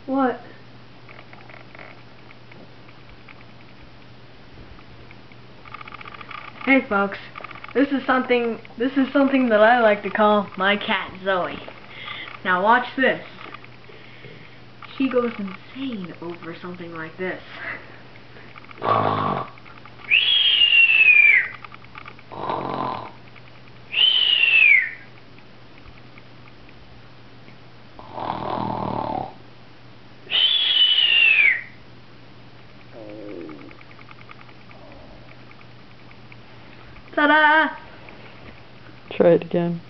What? Hey folks, this is something that I like to call my cat Zoe. Now watch this. She goes insane over something like this. Ta-da! Try it again.